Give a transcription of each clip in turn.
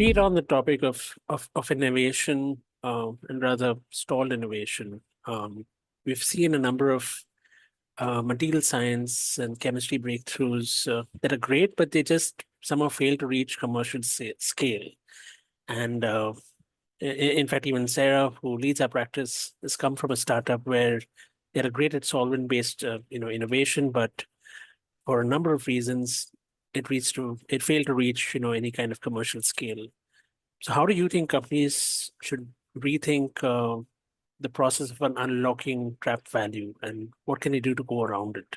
Beat on the topic of innovation and rather stalled innovation. We've seen a number of material science and chemistry breakthroughs that are great, but they just somehow fail to reach commercial scale. And in fact, even Sarah, who leads our practice, has come from a startup where they're great at solvent-based, innovation, but for a number of reasons, it failed to reach, any kind of commercial scale. So how do you think companies should rethink the process of unlocking trapped value, and what can they do to go around it?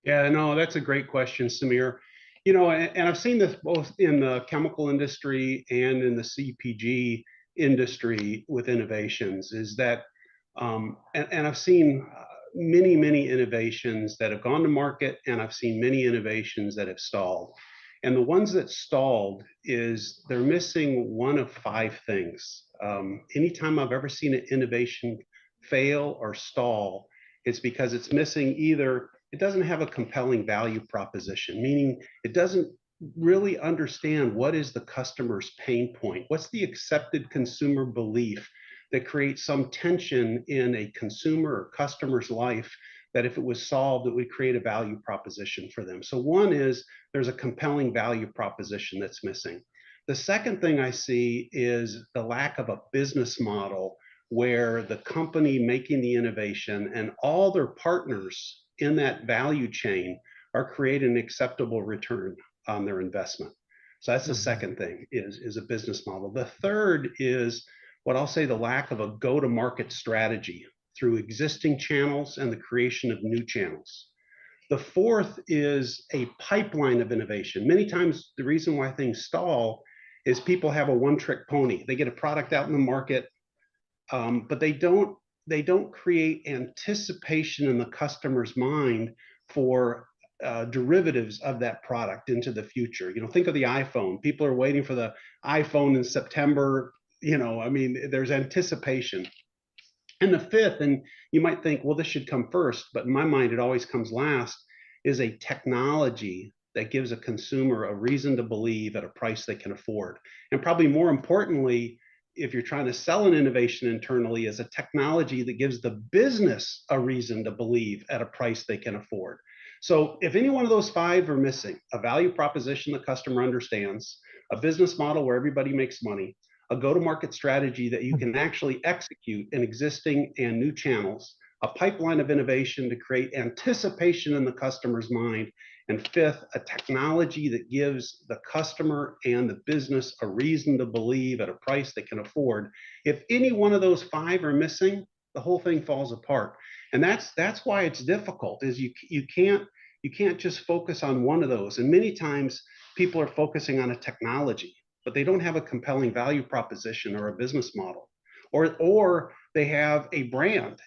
Yeah, no, that's a great question, Samir. And I've seen this both in the chemical industry and in the CPG industry with innovations, is that, and I've seen many, many innovations that have gone to market, and I've seen many innovations that have stalled. And the ones that stalled is they're missing one of five things. Anytime I've ever seen an innovation fail or stall, it's because it's missing either it doesn't have a compelling value proposition, meaning it doesn't really understand what is the customer's pain point. What's the accepted consumer belief that creates some tension in a consumer or customer's life that if it was solved, it would create a value proposition for them. So one is there's a compelling value proposition that's missing. The second thing I see is the lack of a business model where the company making the innovation and all their partners in that value chain are creating an acceptable return on their investment. So that's the second thing is a business model. The third is what I'll say the lack of a go-to-market strategy through existing channels and the creation of new channels. The fourth is a pipeline of innovation. Many times the reason why things stall is people have a one-trick pony. They get a product out in the market, but they don't create anticipation in the customer's mind for derivatives of that product into the future. Think of the iPhone. People are waiting for the iPhone in September. There's anticipation. And the fifth, and you might think, well, this should come first, but in my mind, it always comes last, is a technology that gives a consumer a reason to believe at a price they can afford. And probably more importantly, if you're trying to sell an innovation internally, is a technology that gives the business a reason to believe at a price they can afford. So if any one of those five are missing, a value proposition the customer understands, a business model where everybody makes money, a go-to-market strategy that you can actually execute in existing and new channels, a pipeline of innovation to create anticipation in the customer's mind, and fifth, a technology that gives the customer and the business a reason to believe at a price they can afford. If any one of those five are missing, the whole thing falls apart. And that's why it's difficult, is you can't just focus on one of those. And many times people are focusing on a technology, but they don't have a compelling value proposition or a business model. Or they have a brand,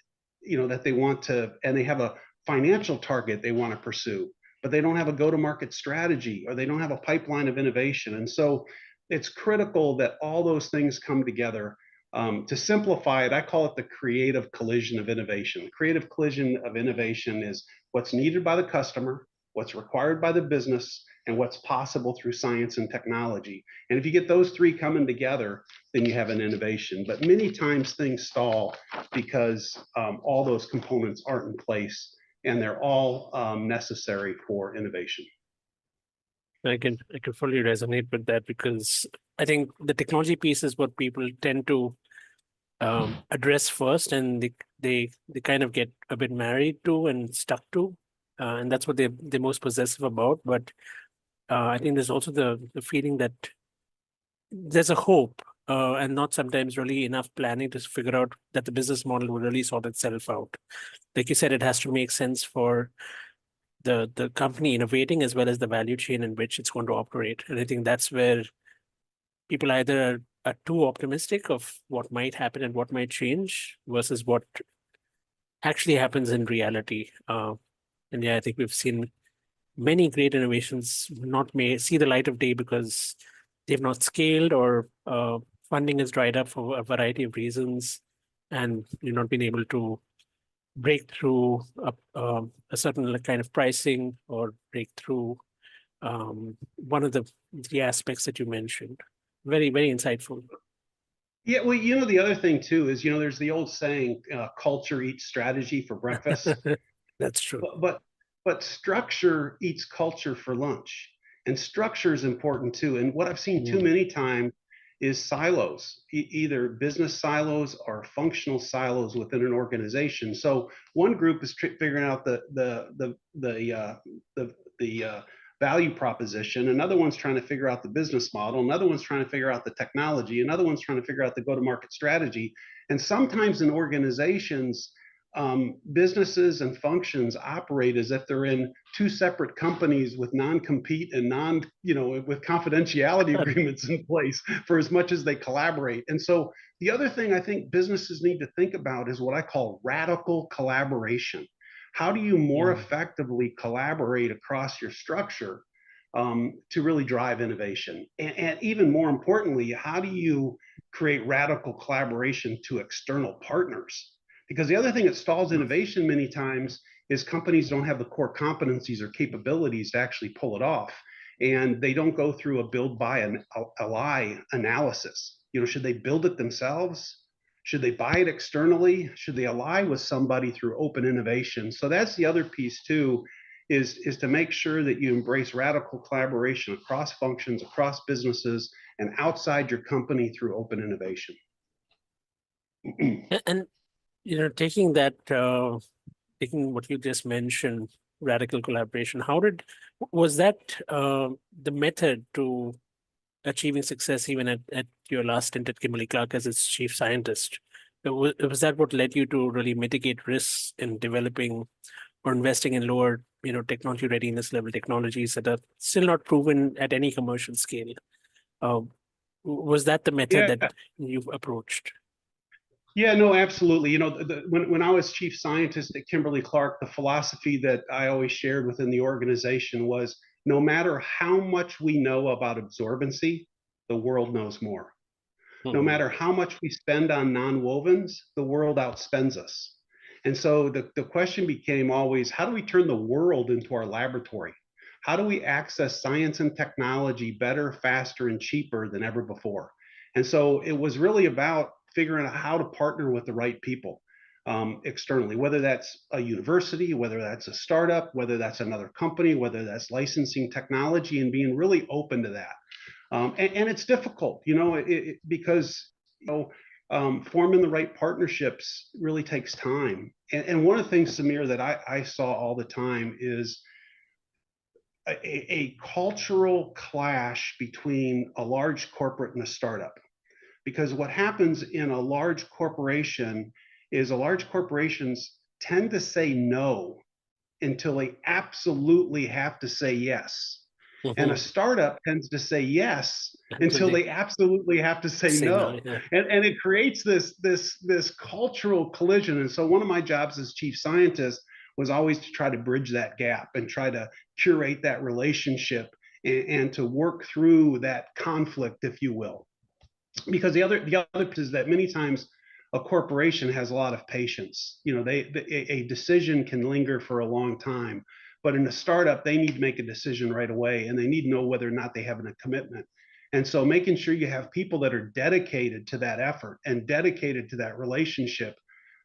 that they want to, and they have a financial target they want to pursue, but they don't have a go-to-market strategy, or they don't have a pipeline of innovation. And so it's critical that all those things come together. To simplify it, I call it the creative collision of innovation. The creative collision of innovation is what's needed by the customer, what's required by the business, and what's possible through science and technology. And if you get those three coming together, then you have an innovation. But many times things stall because all those components aren't in place, and they're all necessary for innovation. I can fully resonate with that, because I think the technology piece is what people tend to address first, and they kind of get a bit married to and stuck to, and that's what they're most possessive about. But I think there's also the feeling that there's a hope, and not sometimes really enough planning to figure out that the business model will really sort itself out. Like you said, it has to make sense for the company innovating as well as the value chain in which it's going to operate. And I think that's where people either are too optimistic of what might happen and what might change versus what actually happens in reality. And yeah, I think we've seen many great innovations not may see the light of day because they've not scaled, or funding has dried up for a variety of reasons, and you've not been able to break through a certain kind of pricing, or break through one of the aspects that you mentioned. Very, very insightful. Yeah, well, the other thing too is, there's the old saying, culture eats strategy for breakfast. That's true. But structure eats culture for lunch, and structure is important too. And what I've seen too many times is silos, either business silos or functional silos within an organization. So one group is figuring out the value proposition. Another one's trying to figure out the business model. Another one's trying to figure out the technology. Another one's trying to figure out the go-to-market strategy. And sometimes in organizations, businesses and functions operate as if they're in two separate companies with non-compete and with confidentiality agreements in place for as much as they collaborate. And so the other thing I think businesses need to think about is what I call radical collaboration. How do you more effectively collaborate across your structure to really drive innovation? And even more importantly, how do you create radical collaboration to external partners? Because the other thing that stalls innovation many times is companies don't have the core competencies or capabilities to actually pull it off. And they don't go through a build, buy, and ally analysis. Should they build it themselves? Should they buy it externally? Should they ally with somebody through open innovation? So that's the other piece too, is to make sure that you embrace radical collaboration across functions, across businesses, and outside your company through open innovation. And taking what you just mentioned, radical collaboration, was that the method to achieving success even at your last stint at Kimberly-Clark as its chief scientist? Was that what led you to really mitigate risks in developing or investing in lower, technology readiness level technologies that are still not proven at any commercial scale? Was that the method that you've approached? Yeah, no, absolutely. When I was chief scientist at Kimberly-Clark, the philosophy that I always shared within the organization was no matter how much we know about absorbency, the world knows more. No matter how much we spend on nonwovens, the world outspends us. And so the question became always, how do we turn the world into our laboratory? How do we access science and technology better, faster, and cheaper than ever before? And so it was really about figuring out how to partner with the right people externally, whether that's a university, whether that's a startup, whether that's another company, whether that's licensing technology, and being really open to that. And it's difficult, because forming the right partnerships really takes time. And one of the things, Samir, that I saw all the time is a cultural clash between a large corporate and a startup. Because what happens in a large corporation is large corporations tend to say no until they absolutely have to say yes. And a startup tends to say yes until they absolutely have to say no. And it creates this cultural collision. And so one of my jobs as chief scientist was always to try to bridge that gap and try to curate that relationship and to work through that conflict, if you will. Because the other piece is that many times a corporation has a lot of patience. A decision can linger for a long time, but in a startup, they need to make a decision right away, and they need to know whether or not they have a commitment. And so making sure you have people that are dedicated to that effort and dedicated to that relationship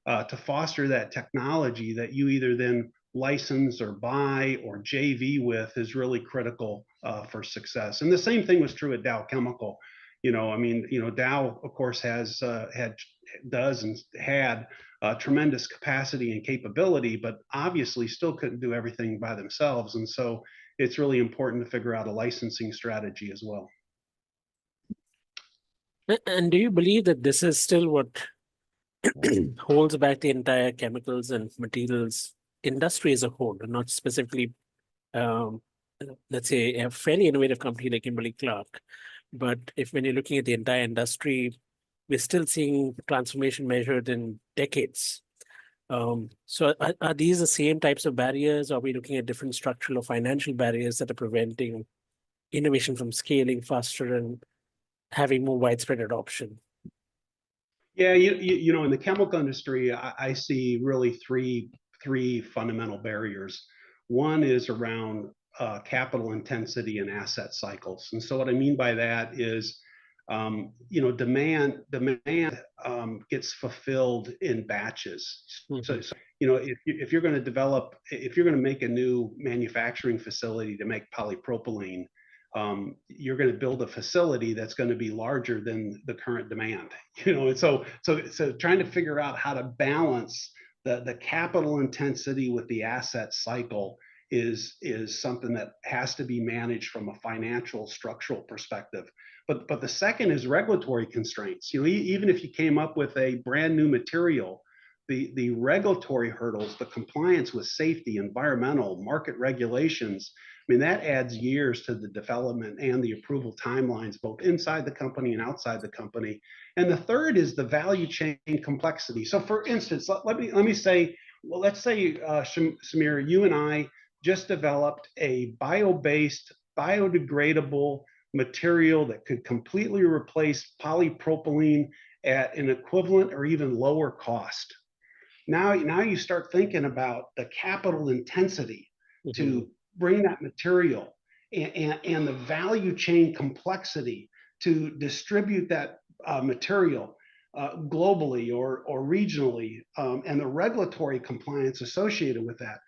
to foster that technology that you either then license or buy or JV with is really critical for success. And the same thing was true at Dow Chemical. Dow, of course, does and had tremendous capacity and capability, but obviously still couldn't do everything by themselves. And so it's really important to figure out a licensing strategy as well. And do you believe that this is still what holds back the entire chemicals and materials industry as a whole, and not specifically, let's say, a fairly innovative company like Kimberly-Clark? But when you're looking at the entire industry, we're still seeing transformation measured in decades. So are these the same types of barriers? Or are we looking at different structural or financial barriers that are preventing innovation from scaling faster and having more widespread adoption? Yeah, in the chemical industry, I see really three fundamental barriers. One is around capital intensity and asset cycles. And so what I mean by that is demand gets fulfilled in batches. So, Mhm. so if you're going to develop, if you're going to make a new manufacturing facility to make polypropylene, you're going to build a facility that's going to be larger than the current demand. And so trying to figure out how to balance the capital intensity with the asset cycle is something that has to be managed from a financial structural perspective. But the second is regulatory constraints. Even if you came up with a brand new material, the regulatory hurdles, the compliance with safety, environmental, market regulations, I mean, that adds years to the development and the approval timelines, both inside the company and outside the company. And the third is the value chain complexity. So, for instance, let me say, well, let's say, Samir, you and I just developed a bio-based, biodegradable material that could completely replace polypropylene at an equivalent or even lower cost. Now you start thinking about the capital intensity Mhm. to bring that material, and the value chain complexity to distribute that material globally or regionally, and the regulatory compliance associated with that.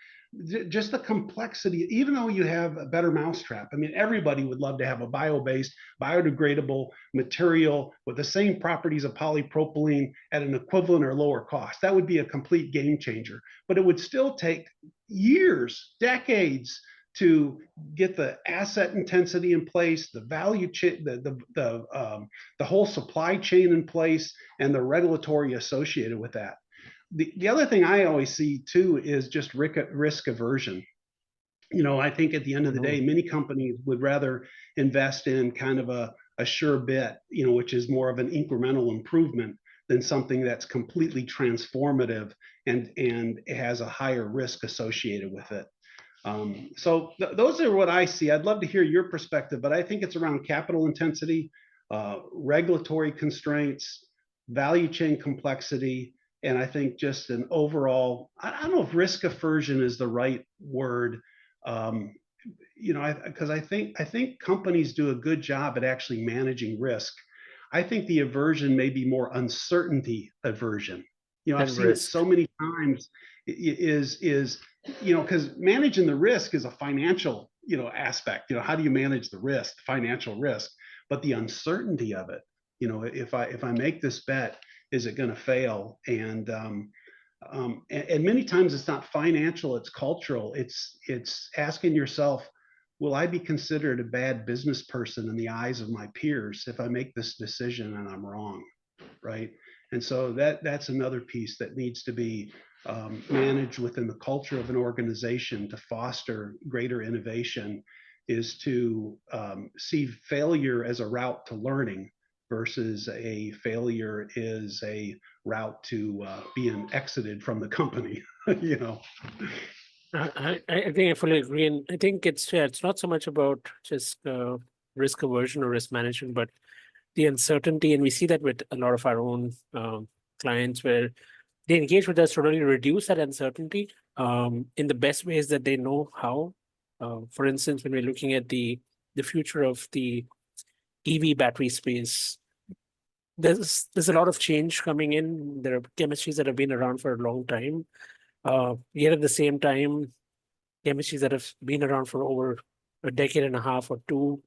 Just the complexity, even though you have a better mousetrap. I mean, everybody would love to have a bio-based, biodegradable material with the same properties of polypropylene at an equivalent or lower cost. That would be a complete game changer. But it would still take years, decades to get the asset intensity in place, the value chain, the whole supply chain in place, and the regulatory associated with that. The other thing I always see too is just risk aversion. I think at the end of the day, Mhm. many companies would rather invest in kind of a sure bet, which is more of an incremental improvement than something that's completely transformative and has a higher risk associated with it. Those are what I see. I'd love to hear your perspective, but I think it's around capital intensity, regulatory constraints, value chain complexity, and I think just an overall, I don't know if risk aversion is the right word. Um, because I think companies do a good job at actually managing risk. I think the aversion may be more uncertainty aversion. I've And seen it risk. so many times. Is because managing the risk is a financial aspect. How do you manage the risk, financial risk, but the uncertainty of it. If I make this bet, is it going to fail? And many times it's not financial, it's cultural. It's asking yourself, will I be considered a bad business person in the eyes of my peers if I make this decision and I'm wrong, right? And so that's another piece that needs to be managed within the culture of an organization to foster greater innovation, is to see failure as a route to learning versus a failure is a route to being exited from the company. you know. I think I fully agree, and I think it's not so much about just risk aversion or risk management, but the uncertainty, and we see that with a lot of our own clients, where they engage with us to really reduce that uncertainty in the best ways that they know how. For instance, when we're looking at the future of the EV battery space, there's a lot of change coming in. There are chemistries that have been around for a long time. Yet at the same time, chemistries that have been around for over a decade and a half or two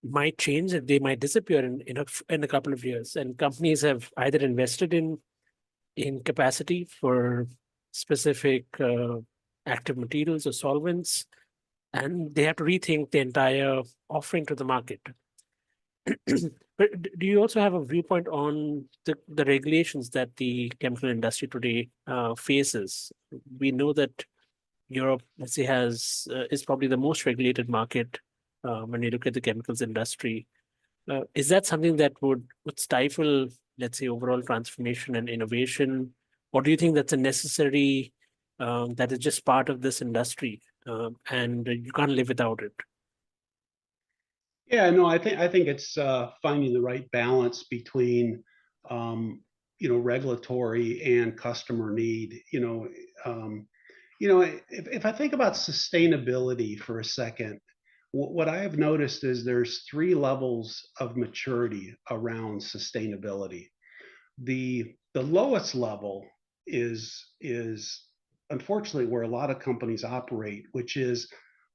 might change, and they might disappear in a couple of years. And companies have either invested in capacity for specific active materials or solvents, and they have to rethink the entire offering to the market. But do you also have a viewpoint on the regulations that the chemical industry today faces? We know that Europe, let's say, is probably the most regulated market when you look at the chemicals industry. Is that something that would stifle, let's say, overall transformation and innovation, or do you think that's a necessary that is just part of this industry, and you can't live without it? Yeah, no, I think it's finding the right balance between regulatory and customer need. If I think about sustainability for a second, what I have noticed is there's three levels of maturity around sustainability. The lowest level is unfortunately where a lot of companies operate, which is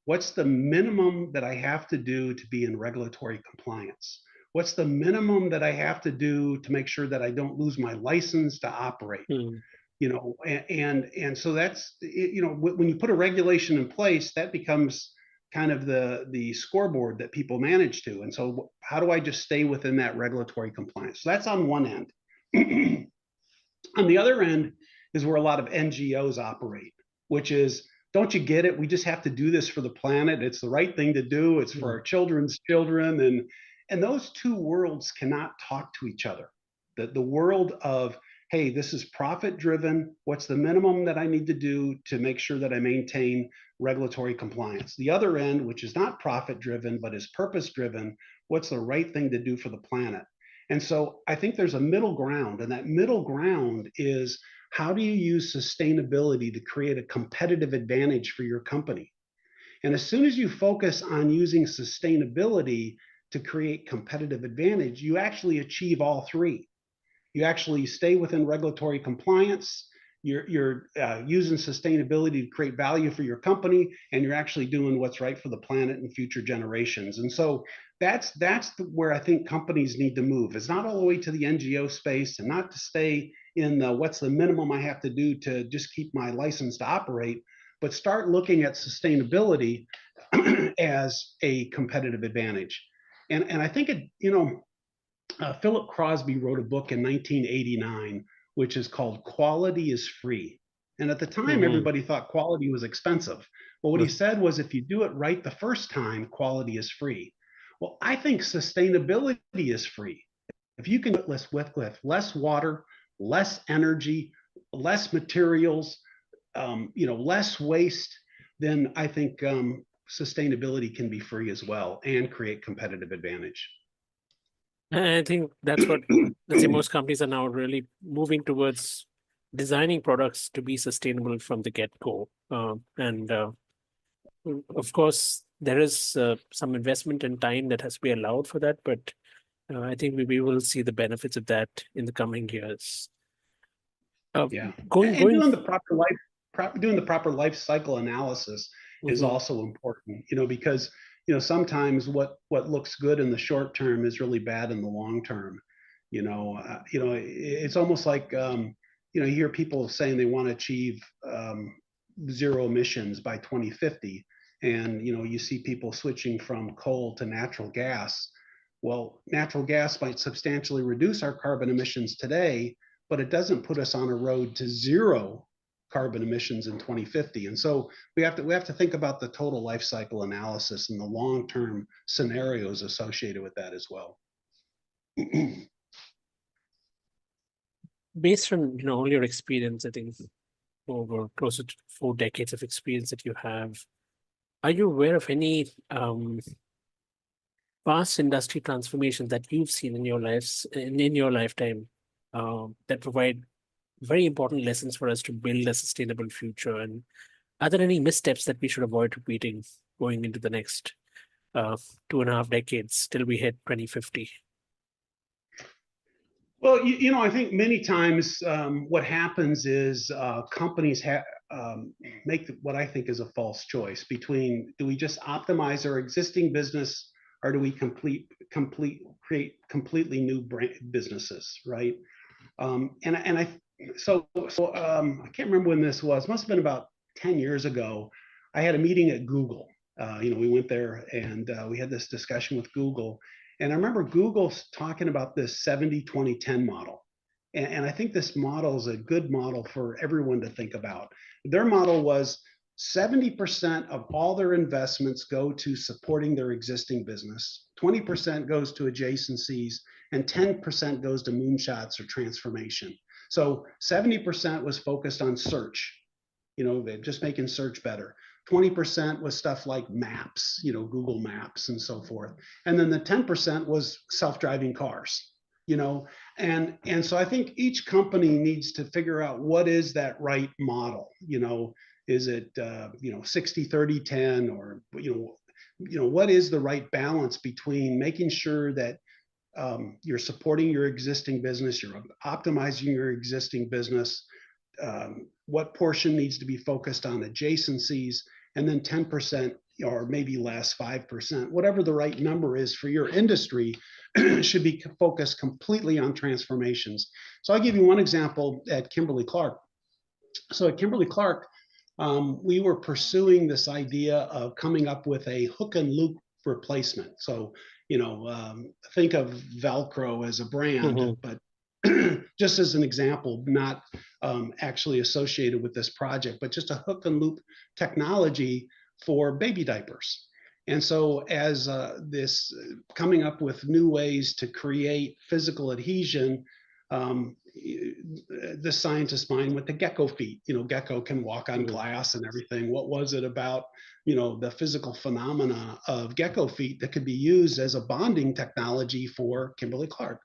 what's the minimum that I have to do to be in regulatory compliance? What's the minimum that I have to do to make sure that I don't lose my license to operate? Hmm. And so that's when you put a regulation in place, that becomes kind of the scoreboard that people manage to. And so how do I just stay within that regulatory compliance? So that's on one end. On the other end is where a lot of NGOs operate, which is, don't you get it? We just have to do this for the planet. It's the right thing to do. It's for Hmm. our children's children. And those two worlds cannot talk to each other. The world of, hey, this is profit driven. What's the minimum that I need to do to make sure that I maintain regulatory compliance? The other end, which is not profit driven, but is purpose driven, what's the right thing to do for the planet? And so I think there's a middle ground, and that middle ground is, how do you use sustainability to create a competitive advantage for your company? And as soon as you focus on using sustainability to create competitive advantage, you actually achieve all three. You actually stay within regulatory compliance. You're using sustainability to create value for your company, and you're actually doing what's right for the planet and future generations. And so that's where I think companies need to move. It's not all the way to the NGO space, and not to stay in the what's the minimum I have to do to just keep my license to operate, but start looking at sustainability as a competitive advantage. And I think Philip Crosby wrote a book in 1989, which is called Quality is Free. And at the time, Hmm. everybody thought quality was expensive. But what he said was, if you do it right the first time, quality is free. Well, I think sustainability is free. If you can do it with less water, less energy, less materials, less waste, then I think sustainability can be free as well and create competitive advantage. And I think that's what, let's say, most companies are now really moving towards designing products to be sustainable from the get-go. And of course, there is some investment and time that has to be allowed for that, but I think we will see the benefits of that in the coming years. Uh, Yeah, going and going. doing the proper life cycle analysis is Mhm. also important. Because sometimes what looks good in the short term is really bad in the long term. It's almost like you hear people saying they want to achieve zero emissions by 2050, and you see people switching from coal to natural gas. Well, natural gas might substantially reduce our carbon emissions today, but it doesn't put us on a road to zero carbon emissions in 2050. And so we have to think about the total life cycle analysis and the long-term scenarios associated with that as well. Based on all your experience, I think over closer to 4 decades of experience that you have, are you aware of any past industry transformations that you've seen in your lives in your lifetime that provide very important lessons for us to build a sustainable future? And are there any missteps that we should avoid repeating going into the next 2.5 decades till we hit 2050? Well, I think many times what happens is companies make what I think is a false choice between, do we just optimize our existing business, or do we create completely new businesses, right? And I I can't remember when this was. Must have been about 10 years ago. I had a meeting at Google. We went there, and we had this discussion with Google. And I remember Google talking about this 70-20-10 model. And I think this model is a good model for everyone to think about. Their model was 70% of all their investments go to supporting their existing business, 20% goes to adjacencies, and 10% goes to moonshots or transformation. So 70% was focused on search, just making search better. 20% was stuff like maps, Google Maps and so forth. And then the 10% was self-driving cars, and so I think each company needs to figure out what is that right model. Is it 60-30-10, or what is the right balance between making sure that you're supporting your existing business, you're optimizing your existing business, what portion needs to be focused on adjacencies, and then 10% or maybe less, 5%, whatever the right number is for your industry, should be focused completely on transformations. So I'll give you one example at Kimberly-Clark. So at Kimberly-Clark, we were pursuing this idea of coming up with a hook and loop replacement. So, think of Velcro as a brand, but just as an example, not actually associated with this project, but just a hook and loop technology for baby diapers. And so as this coming up with new ways to create physical adhesion, the scientist mind went to gecko feet. Gecko can walk on glass and everything. What was it about, the physical phenomena of gecko feet that could be used as a bonding technology for Kimberly-Clark?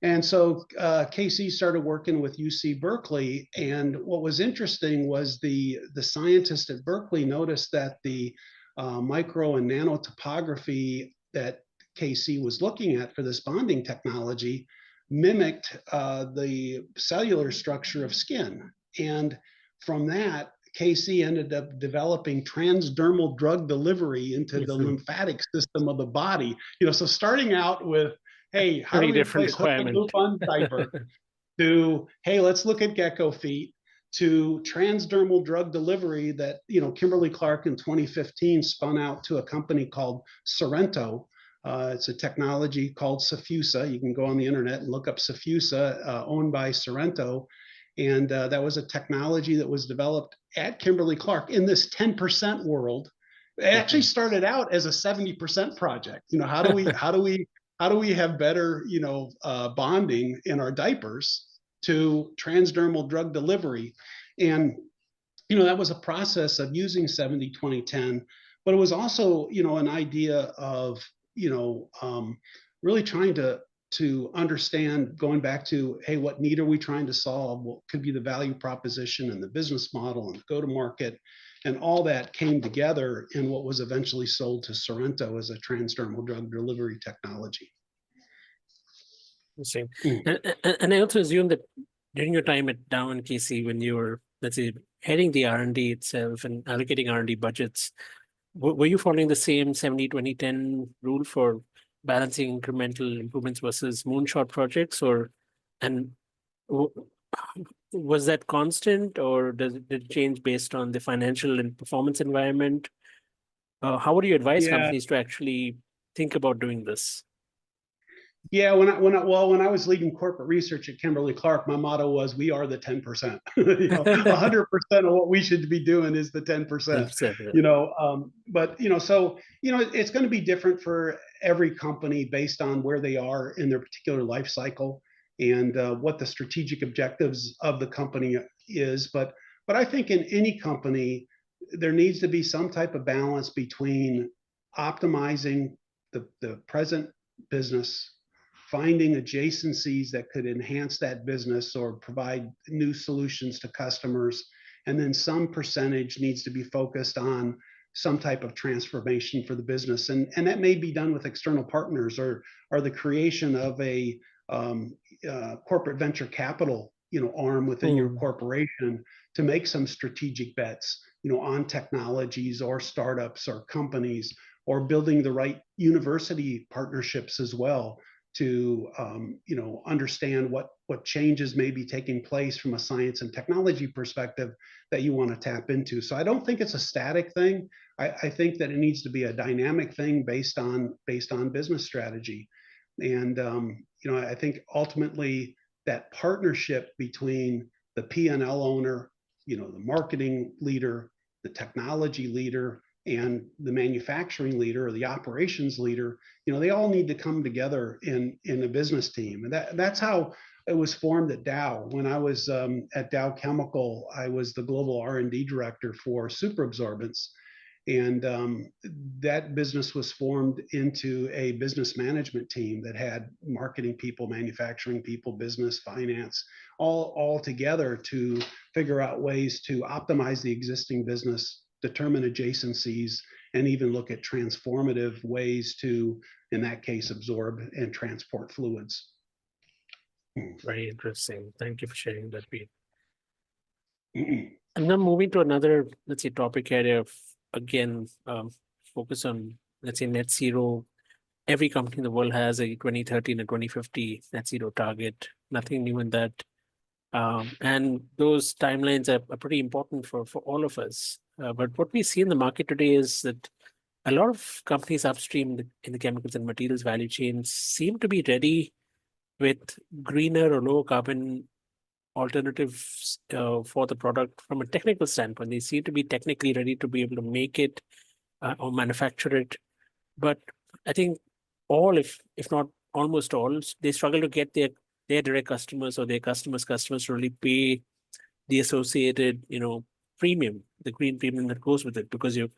And so KC started working with UC Berkeley. And what was interesting was the scientist at Berkeley noticed that the micro and nano topography that KC was looking at for this bonding technology mimicked the cellular structure of skin. And from that, KC ended up developing transdermal drug delivery into the lymphatic system of the body. So starting out with, hey, how do we replace hook and loop on diaper, to, hey, let's look at gecko feet, to transdermal drug delivery that, Kimberly-Clark in 2015 spun out to a company called Sorrento. It's a technology called Suffusa. You can go on the internet and look up Suffusa, owned by Sorrento. And that was a technology that was developed at Kimberly-Clark in this 10% world. It actually started out as a 70% project. How do we have better, bonding in our diapers, to transdermal drug delivery? And, that was a process of using 70-20-10, but it was also, an idea of, really trying to understand, going back to, hey, what need are we trying to solve? What could be the value proposition and the business model and go to market? And all that came together in what was eventually sold to Sorrento as a transdermal drug delivery technology. Same. And I also assume that during your time at Dow and KC, when you were, let's say, heading the R&D itself and allocating R&D budgets, were you following the same 70-20-10 rule for balancing incremental improvements versus moonshot projects, and was that constant, or did it change based on the financial and performance environment? How would you advise companies to actually think about doing this? Yeah, when I was leading corporate research at Kimberly-Clark, my motto was, we are the 10%. 100% of what we should be doing is the 10%. But so it's going to be different for every company based on where they are in their particular life cycle and what the strategic objectives of the company is. But I think in any company, there needs to be some type of balance between optimizing the present business, finding adjacencies that could enhance that business or provide new solutions to customers, and then some percentage needs to be focused on some type of transformation for the business. And that may be done with external partners or the creation of a corporate venture capital arm within your corporation to make some strategic bets on technologies or startups or companies, or building the right university partnerships as well to understand what changes may be taking place from a science and technology perspective that you want to tap into. So I don't think it's a static thing. I think that it needs to be a dynamic thing based on business strategy. And I think ultimately that partnership between the P&L owner, the marketing leader, the technology leader, and the manufacturing leader or the operations leader, they all need to come together in a business team. And that's how it was formed at Dow. When I was at Dow Chemical, I was the global R&D director for superabsorbents. And that business was formed into a business management team that had marketing people, manufacturing people, business, finance, all together to figure out ways to optimize the existing business, determine adjacencies, and even look at transformative ways to, in that case, absorb and transport fluids. Very interesting. Thank you for sharing that, Pete. And then moving to another, let's say, topic area of, again, focus on, let's say, net zero. Every company in the world has a 2030 and a 2050 net zero target. Nothing new in that. And those timelines are pretty important for all of us. But what we see in the market today is that a lot of companies upstream in the chemicals and materials value chains seem to be ready with greener or lower carbon alternatives for the product from a technical standpoint. They seem to be technically ready to be able to make it or manufacture it. But I think all, if not almost all, they struggle to get their direct customers or their customers' customers to really pay the associated, premium, the green premium that goes with it, because you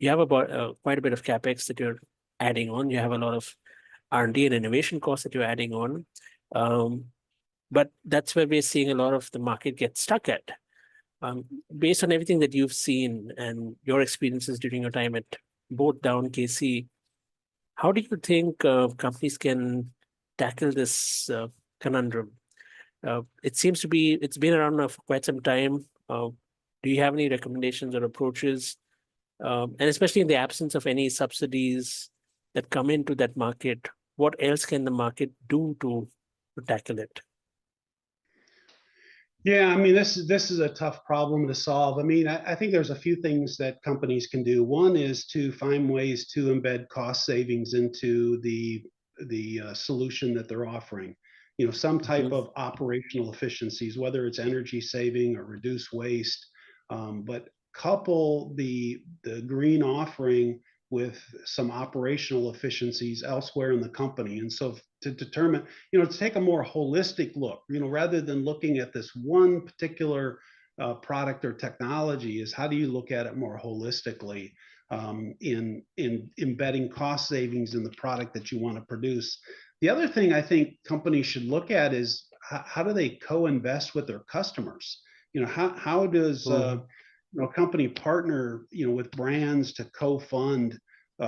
have about quite a bit of capex that you're adding on. You have a lot of R&D and innovation costs that you're adding on. But that's where we're seeing a lot of the market get stuck at. Based on everything that you've seen and your experiences during your time at both Dow and KC, how do you think companies can tackle this conundrum? It seems to be, it's been around now for quite some time. Do you have any recommendations or approaches? And especially in the absence of any subsidies that come into that market, what else can the market do to tackle it? Yeah, I mean, this is a tough problem to solve. I mean, I think there's a few things that companies can do. One is to find ways to embed cost savings into the solution that they're offering. Some type of operational efficiencies, whether it's energy saving or reduce waste, but couple the green offering with some operational efficiencies elsewhere in the company. And so to determine, to take a more holistic look, rather than looking at this one particular product or technology, is how do you look at it more holistically in embedding cost savings in the product that you want to produce. The other thing I think companies should look at is how do they co-invest with their customers? How does a company partner, with brands to co-fund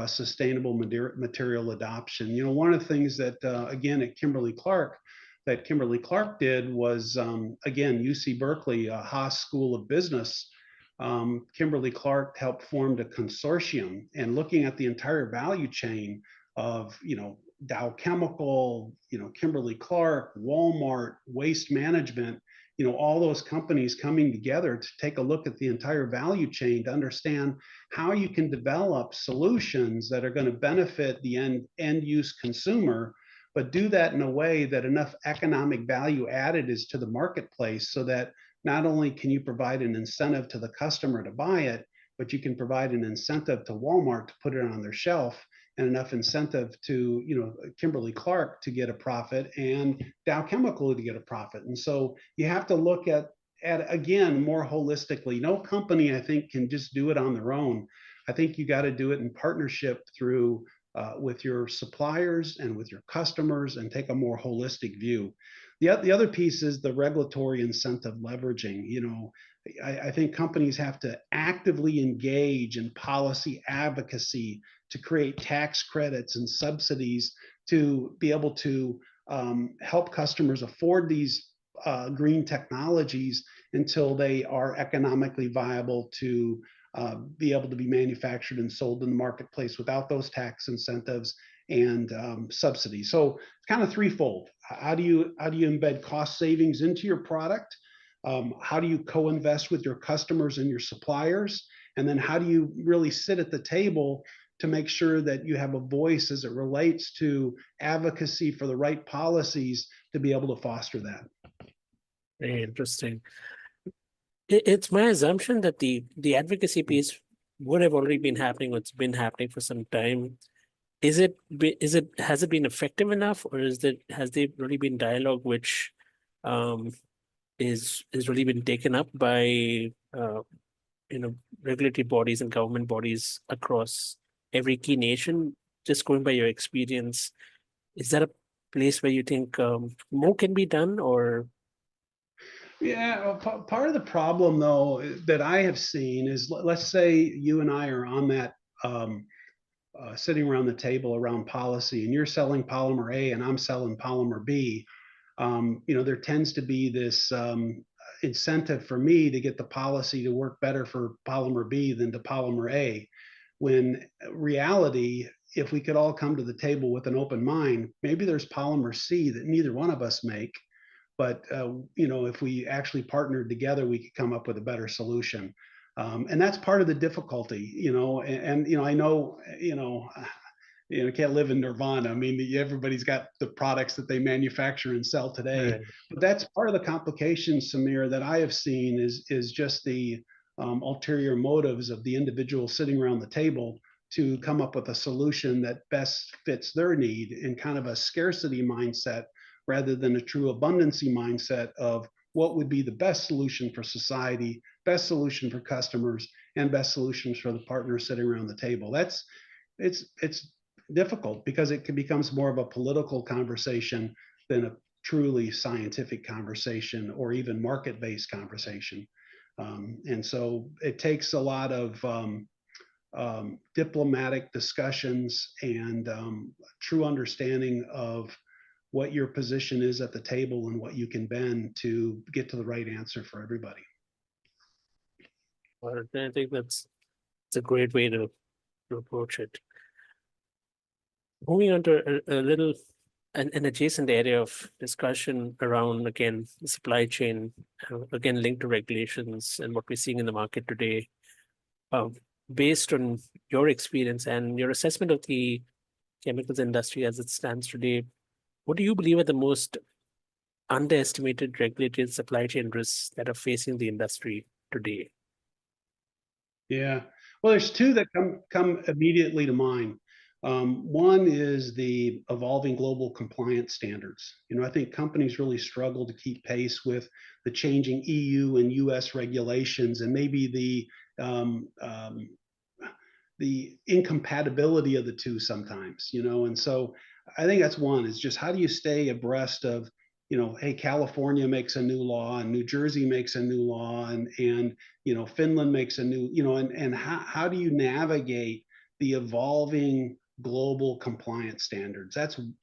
sustainable material adoption? One of the things that, again, at Kimberly-Clark did was, again, UC Berkeley, Haas School of Business, Kimberly-Clark helped form a consortium, and looking at the entire value chain of, Dow Chemical, Kimberly-Clark, Walmart, Waste Management, all those companies coming together to take a look at the entire value chain to understand how you can develop solutions that are going to benefit the end use consumer, but do that in a way that enough economic value added is to the marketplace, so that not only can you provide an incentive to the customer to buy it, but you can provide an incentive to Walmart to put it on their shelf, and enough incentive to, Kimberly-Clark to get a profit and Dow Chemical to get a profit. And so you have to look at again, more holistically. No company, I think, can just do it on their own. I think you got to do it in partnership through with your suppliers and with your customers, and take a more holistic view. The other piece is the regulatory incentive leveraging. I think companies have to actively engage in policy advocacy to create tax credits and subsidies to be able to help customers afford these green technologies until they are economically viable to be able to be manufactured and sold in the marketplace without those tax incentives and subsidies. So it's kind of threefold. How do you embed cost savings into your product? How do you co-invest with your customers and your suppliers? And then how do you really sit at the table to make sure that you have a voice as it relates to advocacy for the right policies to be able to foster that? Very interesting. It's my assumption that the advocacy piece would have already been happening, or it's been happening for some time. Has it been effective enough, or has there really been dialogue which is really been taken up by regulatory bodies and government bodies across every key nation? Just going by your experience, is that a place where you think more can be done, or? Yeah, part of the problem, though, that I have seen is, let's say you and I are on that sitting around the table around policy, and you're selling polymer A and I'm selling polymer B, there tends to be this incentive for me to get the policy to work better for polymer B than to polymer A. When reality, if we could all come to the table with an open mind, maybe there's polymer C that neither one of us make, but if we actually partnered together, we could come up with a better solution. And that's part of the difficulty, I know, can't live in nirvana. I mean, everybody's got the products that they manufacture and sell today. Right. But that's part of the complication, Samir, that I have seen is just the ulterior motives of the individual sitting around the table to come up with a solution that best fits their need in kind of a scarcity mindset rather than a true abundancy mindset of what would be the best solution for society, best solution for customers, and best solutions for the partners sitting around the table. It's difficult because it becomes more of a political conversation than a truly scientific conversation or even market-based conversation. And so it takes a lot of diplomatic discussions and true understanding of what your position is at the table and what you can bend to get to the right answer for everybody. Well, I think it's a great way to approach it. Moving on to a little an adjacent area of discussion around, again, the supply chain, again, linked to regulations and what we're seeing in the market today. Based on your experience and your assessment of the chemicals industry as it stands today, what do you believe are the most underestimated regulatory and supply chain risks that are facing the industry today? Yeah, well, there's two that come immediately to mind. One is the evolving global compliance standards. I think companies really struggle to keep pace with the changing EU and US regulations, and maybe the incompatibility of the two sometimes, and so I think that's one, is just how do you stay abreast of, hey, California makes a new law and New Jersey makes a new law and Finland makes a new, and how do you navigate the evolving global compliance standards?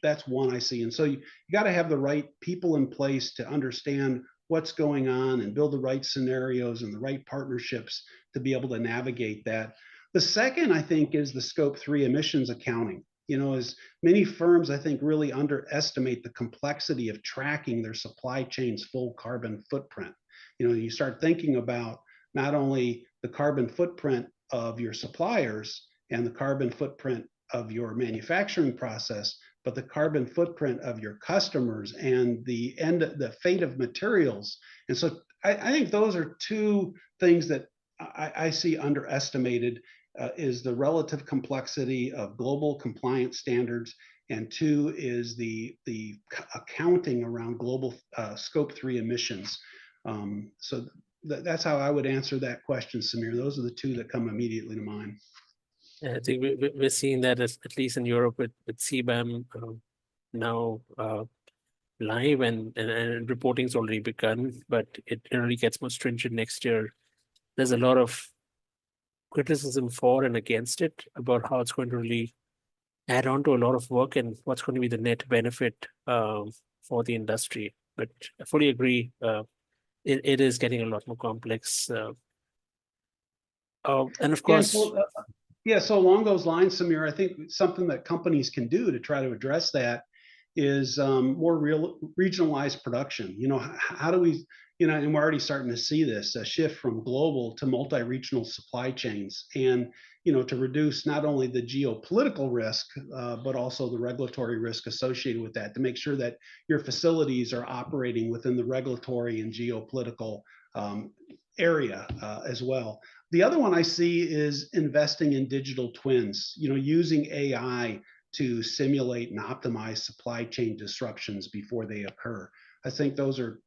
That's one I see. And so you got to have the right people in place to understand what's going on and build the right scenarios and the right partnerships to be able to navigate that. The second, I think, is the Scope 3 emissions accounting. As many firms, I think, really underestimate the complexity of tracking their supply chain's full carbon footprint. You start thinking about not only the carbon footprint of your suppliers and the carbon footprint of your manufacturing process, but the carbon footprint of your customers and the fate of materials. And so I think those are two things that I see underestimated. Is the relative complexity of global compliance standards, and two is the accounting around global Scope 3 emissions. So that's how I would answer that question, Samir. Those are the two that come immediately to mind. I think we're seeing that at least in Europe with CBAM now live and reporting's already begun, but it really gets more stringent next year. There's a lot of criticism for and against it about how it's going to really add on to a lot of work and what's going to be the net benefit for the industry. But I fully agree, it is getting a lot more complex. And of course, so along those lines, Samir, I think something that companies can do to try to address that is more regionalized production. How do we, and we're already starting to see this, a shift from global to multi-regional supply chains, and to reduce not only the geopolitical risk, but also the regulatory risk associated with that, to make sure that your facilities are operating within the regulatory and geopolitical area as well. The other one I see is investing in digital twins, using AI to simulate and optimize supply chain disruptions before they occur. I think those are,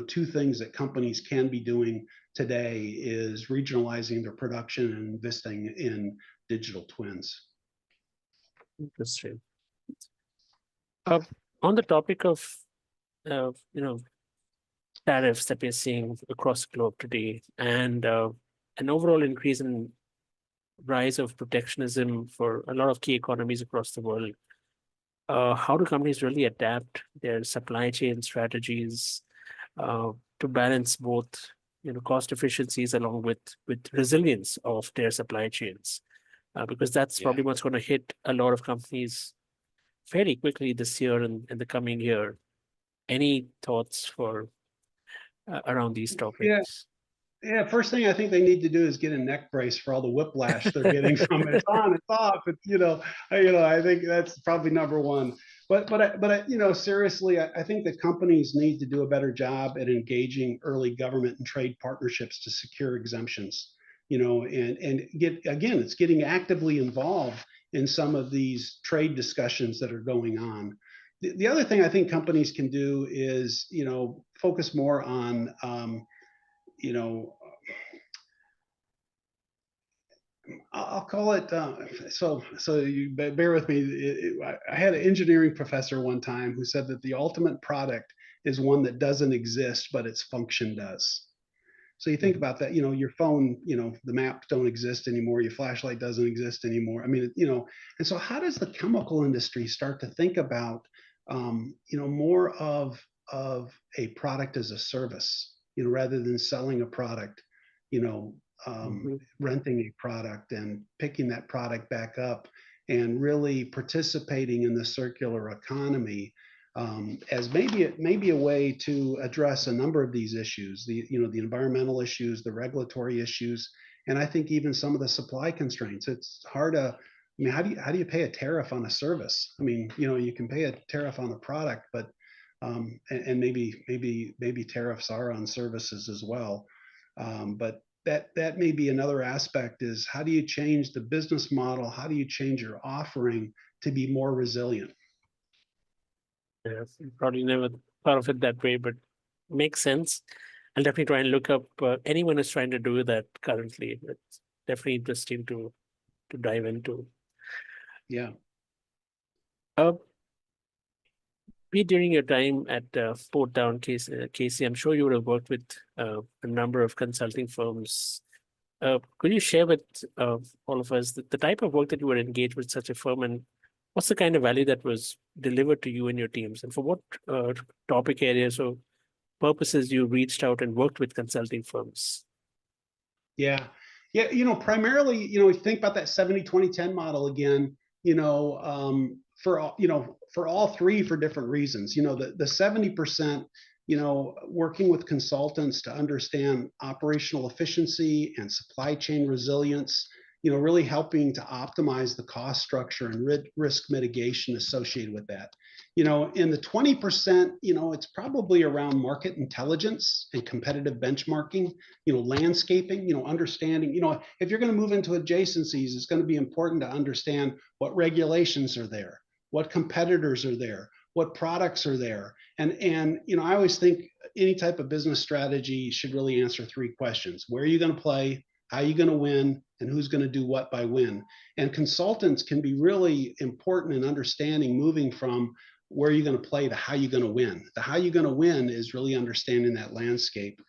two things that companies can be doing today, is regionalizing their production and investing in digital twins. Interesting. On the topic of, tariffs that we're seeing across the globe today, and an overall increase in rise of protectionism for a lot of key economies across the world, how do companies really adapt their supply chain strategies uh, to balance both, cost efficiencies along with resilience of their supply chains? Because that's Yeah. probably what's going to hit a lot of companies fairly quickly this year and the coming year. Any thoughts for around these Yeah. topics? Yeah, first thing I think they need to do is get a neck brace for all the whiplash they're getting from it's on, it's off. It's I think that's probably number one. But seriously, I think that companies need to do a better job at engaging early government and trade partnerships to secure exemptions. And it's getting actively involved in some of these trade discussions that are going on. The other thing I think companies can do is focus more on you know, I'll call it. So you bear with me. I had an engineering professor one time who said that the ultimate product is one that doesn't exist, but its function does. So you think Mhm. about that, your phone, the maps don't exist anymore. Your flashlight doesn't exist anymore. I mean, and so how does the chemical industry start to think about, more of a product as a service, rather than selling a product, you know, Mhm. renting a product and picking that product back up and really participating in the circular economy, as maybe a way to address a number of these issues, the environmental issues, the regulatory issues, and I think even some of the supply constraints. It's hard to, I mean, how do you pay a tariff on a service? I mean, you can pay a tariff on a product, but and maybe tariffs are on services as well. But that may be another aspect, is how do you change the business model? How do you change your offering to be more resilient? Yes, probably never thought of it that way, but makes sense. I'll definitely try and look up anyone who's trying to do that currently. It's definitely interesting to dive into. Yeah. Uh, be during your time at Port Down, Casey, I'm sure you would have worked with a number of consulting firms. Could you share with all of us the type of work that you were engaged with such a firm, and what's the kind of value that was delivered to you and your teams, and for what topic areas or purposes you reached out and worked with consulting firms? Yeah. Yeah. Primarily, think about that 70-20-10 model again, for all three, for different reasons. The 70%, working with consultants to understand operational efficiency and supply chain resilience, really helping to optimize the cost structure and risk mitigation associated with that. In the 20%, it's probably around market intelligence and competitive benchmarking, landscaping, understanding, if you're going to move into adjacencies, it's going to be important to understand what regulations are there, what competitors are there, what products are there. And I always think any type of business strategy should really answer three questions: where are you going to play, how are you going to win, and who's going to do what by when. And consultants can be really important in understanding, moving from where are you going to play to how you're going to win. The how you're going to win is really understanding that landscape.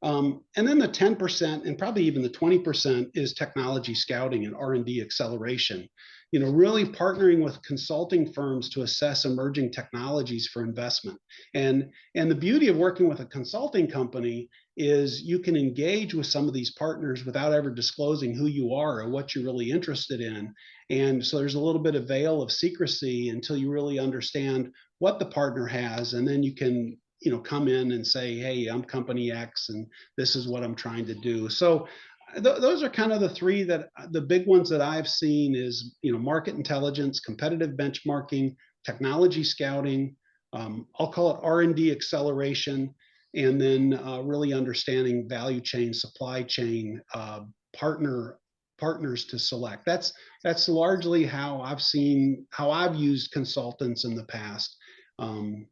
And then the 10% and probably even the 20% is technology scouting and R&D acceleration. Really partnering with consulting firms to assess emerging technologies for investment. And the beauty of working with a consulting company is you can engage with some of these partners without ever disclosing who you are or what you're really interested in. And so there's a little bit of veil of secrecy until you really understand what the partner has, and then you can come in and say, hey, I'm company X and this is what I'm trying to do. So those are kind of the big ones that I've seen is, market intelligence, competitive benchmarking, technology scouting, I'll call it R&D acceleration, and then really understanding value chain, supply chain, partners to select. That's largely how I've used consultants in the past. And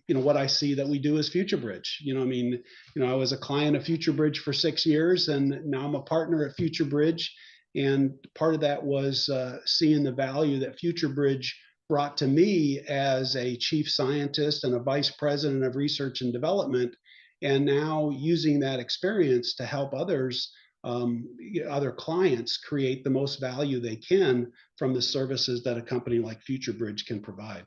what I see that we do is Future Bridge. I mean, I was a client of Future Bridge for 6 years, and now I'm a partner at Future Bridge. And part of that was seeing the value that Future Bridge brought to me as a chief scientist and a vice president of research and development, and now using that experience to help others other clients create the most value they can from the services that a company like FutureBridge can provide.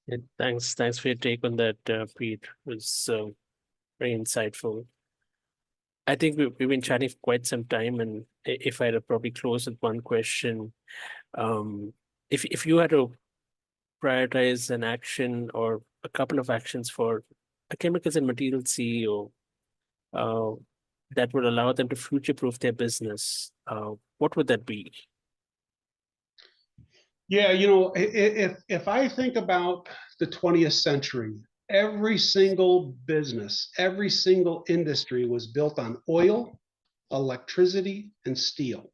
Yeah, thanks for your take on that, Pete. It was very insightful. I think we've been chatting for quite some time, and if I had to probably close with one question, if you had to prioritize an action or a couple of actions for a chemicals and materials CEO that would allow them to future-proof their business, what would that be? Yeah, if I think about the 20th century, every single business, every single industry was built on oil, electricity, and steel.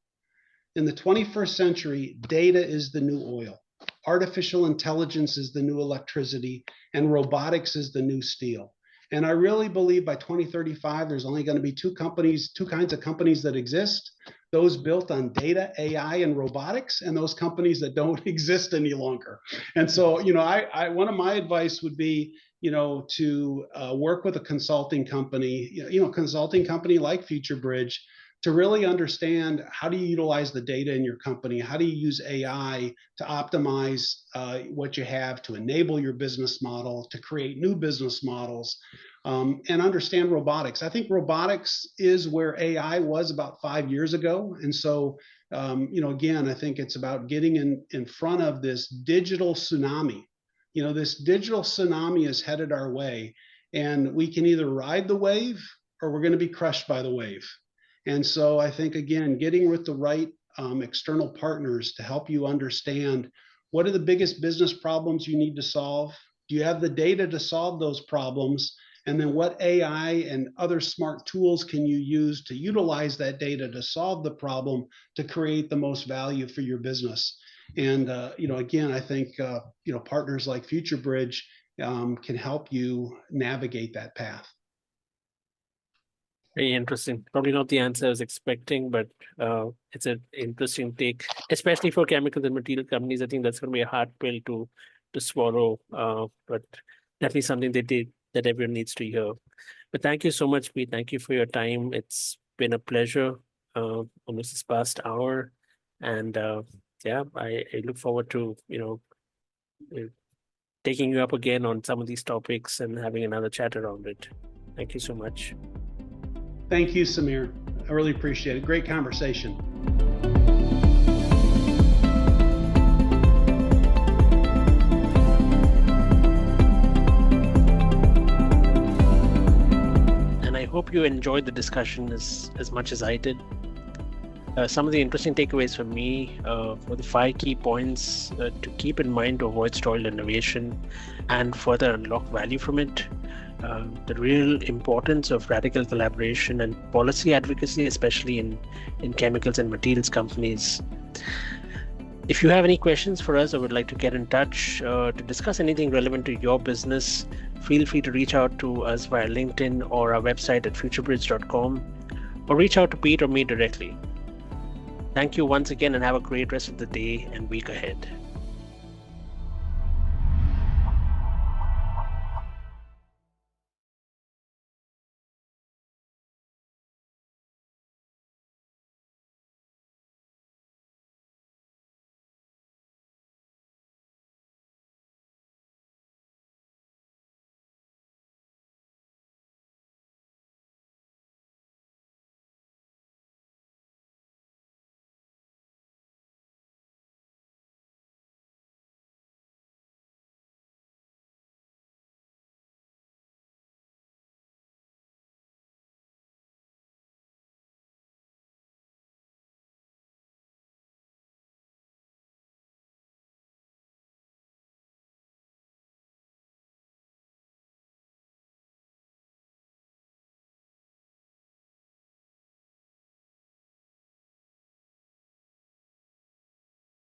In the 21st century, data is the new oil. Artificial intelligence is the new electricity, and robotics is the new steel. And I really believe by 2035, there's only going to be two kinds of companies that exist: those built on data, AI, and robotics, and those companies that don't exist any longer. And so, one of my advice would be, to work with a consulting company, consulting company like FutureBridge, to really understand how do you utilize the data in your company, how do you use AI to optimize what you have, to enable your business model, to create new business models, and understand robotics. I think robotics is where AI was about 5 years ago. And so, again, I think it's about getting in front of this digital tsunami. This digital tsunami is headed our way, and we can either ride the wave or we're going to be crushed by the wave. And so I think, again, getting with the right external partners to help you understand what are the biggest business problems you need to solve. Do you have the data to solve those problems? And then what AI and other smart tools can you use to utilize that data to solve the problem to create the most value for your business? And, again, I think, partners like FutureBridge can help you navigate that path. Very interesting. Probably not the answer I was expecting, but it's an interesting take, especially for chemical and material companies. I think that's going to be a hard pill to swallow, but definitely something that everyone needs to hear. But thank you so much, Pete. Thank you for your time. It's been a pleasure almost this past hour, and I look forward to taking you up again on some of these topics and having another chat around it. Thank you so much. Thank you, Samir. I really appreciate it. Great conversation. And I hope you enjoyed the discussion as much as I did. Some of the interesting takeaways for me were the 5 key points to keep in mind to avoid stalled innovation and further unlock value from it. The real importance of radical collaboration and policy advocacy, especially in chemicals and materials companies. If you have any questions for us or would like to get in touch to discuss anything relevant to your business, feel free to reach out to us via LinkedIn or our website at futurebridge.com, or reach out to Pete or me directly. Thank you once again, and have a great rest of the day and week ahead.